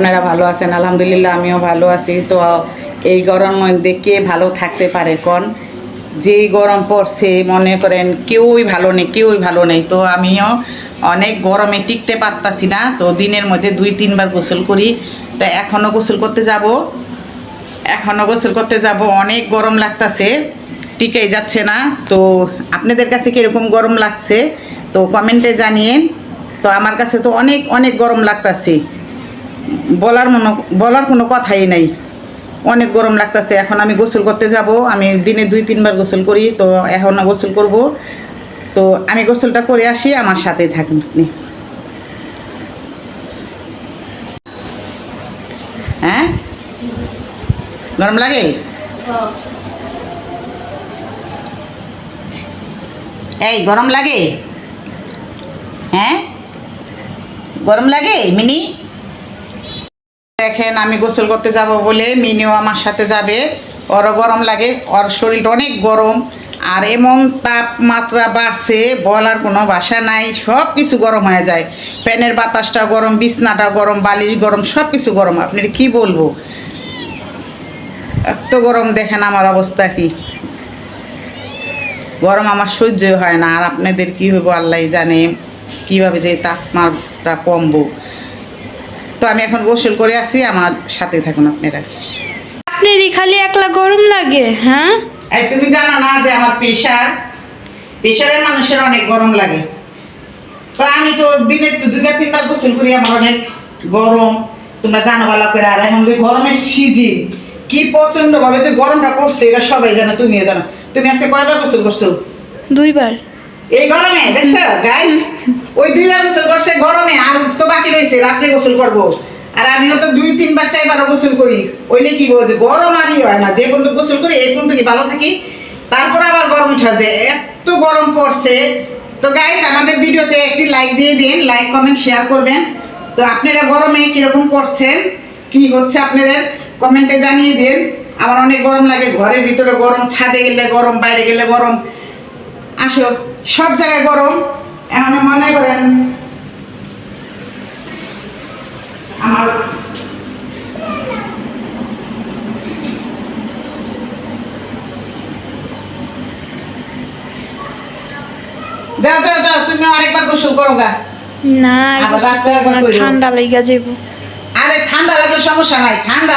আপনারা ভালো আছেন? আলহামদুলিল্লাহ আমিও ভালো আছি। তো এই গরম মধ্যে কে ভালো থাকতে পারে কোন? যেই গরম পড়ছে মনে করেন কেউই ভালো নেই। তো আমিও অনেক গরমে টিকতে পারতাছি না। তো দিনের মধ্যে 2-3 বার গোসল করি। তো এখনও গোসল করতে যাব, অনেক গরম লাগতাছে, টিকেই যাচ্ছে না। তো আপনাদের কাছে কীরকম গরম লাগছে তো কমেন্টে জানিয়েন। তো আমার কাছে তো অনেক অনেক গরম লাগতাছে, বলার কোনো কথাই নাই। অনেক গরম লাগতেছে। এখন আমি গোসল করতে যাব। আমি দিনে 2-3 বার গোসল করি। তো এখন গোসল করব। তো আমি গোসলটা করে আসি, আমার সাথে থাকুন আপনি। হ্যাঁ, গরম লাগে? এই গরম লাগে? হ্যাঁ, গরম লাগে মিনি? দেখেন আমি গোসল করতে যাব বলে মিনিও আমার সাথে যাবে। ওরও গরম লাগে, ওর শরীরটা অনেক গরম। আর এমন তাপমাত্রা বাড়ছে বলার কোনো ভাষা নাই, সব কিছু গরম হয়ে যায়। ফ্যানের বাতাসটা গরম, বিছনাটা গরম, বালিশ গরম, সব কিছু গরম। আপনার কি বলবো, এত গরম। দেখেন আমার অবস্থা কি, গরম আমার সহ্য হয় না। আর আপনাদের কি হইব আল্লাহ জানে, কীভাবে যে তাপমাত্রা কমবো। তো আমি এখন গোসল করে আসি, আমার সাথে থাকুন আপনারা। আপনারই খালি একলা গরম লাগে? হ্যাঁ, এই তুমি জানো না যে আমার প্রেশারের মানুষের অনেক গরম লাগে। তো আমি তো দিনে 2-3 বার গোসল করি, আমার অনেক গরম। তোমরা জানো ভালো করে। আর এখন যে গরমের সিজন, কি প্রচন্ড ভাবে যে গরমটা পড়ছে এটা সবাই জানো, তুমিও জানো। তুমি আজকে কয়বার গোসল করছো? 2 বার। এই গরমে দেখছো গাইস, ওই 2 বার গোসল করছে গরমে, আর তো বাকি রয়েছে রাত্রে গোসল করবো। আর আমিও তো 2-3 বার 4 বার গোসল করি। ওইলে কি বলছে গরম আরই হয় না, যে পর্যন্ত গোসল করি এই পর্যন্ত কি ভালো থাকি, তারপর আবার গরম উঠা যায়, এত গরম পড়ছে। তো গাইস আমাদের ভিডিওতে একটি লাইক দিয়ে দিন, লাইক কমেন্ট শেয়ার করবেন। তো আপনারা গরমে কিরকম করছেন, কি হচ্ছে আপনাদের কমেন্টে জানিয়ে দিন। আমার অনেক গরম লাগে, ঘরের ভিতরে গরম, ছাদে গেলে গরম, বাইরে গেলে গরম, আসো সব জায়গায় গরম। এখন মনে করেন আমার যাও যাও যাও, তুমি আরেকবার গোসল করো গা। না, আবার রাতে একবার করো। ঠান্ডা লাগা যাব। আরে ঠান্ডা লাগলে সমস্যা নাই, ঠান্ডা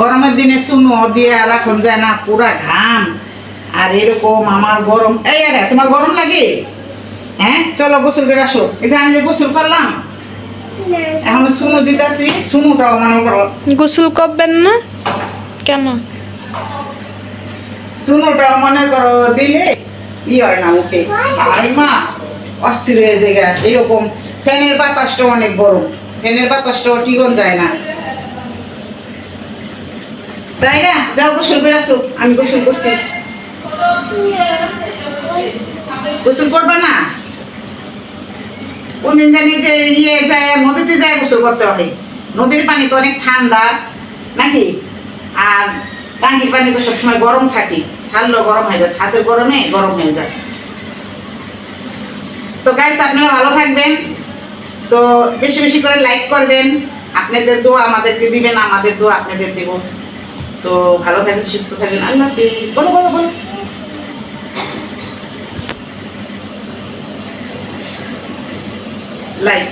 গরমের দিনে চুনো দিয়ে রাখুন যায় না, পুরা ঘাম। আর এরকম আমার গরম। এই আরে তোমার গরম লাগে? হ্যাঁ, চলো গোসল করে আসো। এই যে আমি যে গোসল করলাম, এখন চুনো দিতেছি, চুনোটাও মনে করো। গোসল করবেন না কেন? চুনোটাও মনে করো দিলে ই হয় না মুখে। ভাই মা অস্থির হয়ে যায় গা। এরকম ফ্যানের বাতাসটাও অনেক গরম, ফ্যানের বাতাসটাও টিকন যায় না, তাই না? যাও গোসল করে আসো, আমি গোসল করছি। গোসল করবা না? কোনদিন জানি যে যায় নদীতে যায় গোসল করতে হয়। নদীর পানি তো অনেক ঠান্ডা নাকি, আর টাঙ্কির পানি তো সবসময় গরম থাকে, ছাড়লেও গরম হয়ে যায়, ছাদের গরমে গরম হয়ে যায়। তো গাইস আপনারা ভালো থাকবেন। তো বেশি বেশি করে লাইক করবেন, আপনাদের দোয়া আমাদেরকে দিবেন, আমাদের দোয়া আপনাদের দেব। তো ভালো থাকবেন, সুস্থ থাকবেন। আল্লাহ হাফেজ। বলো বলো বলো। লাইক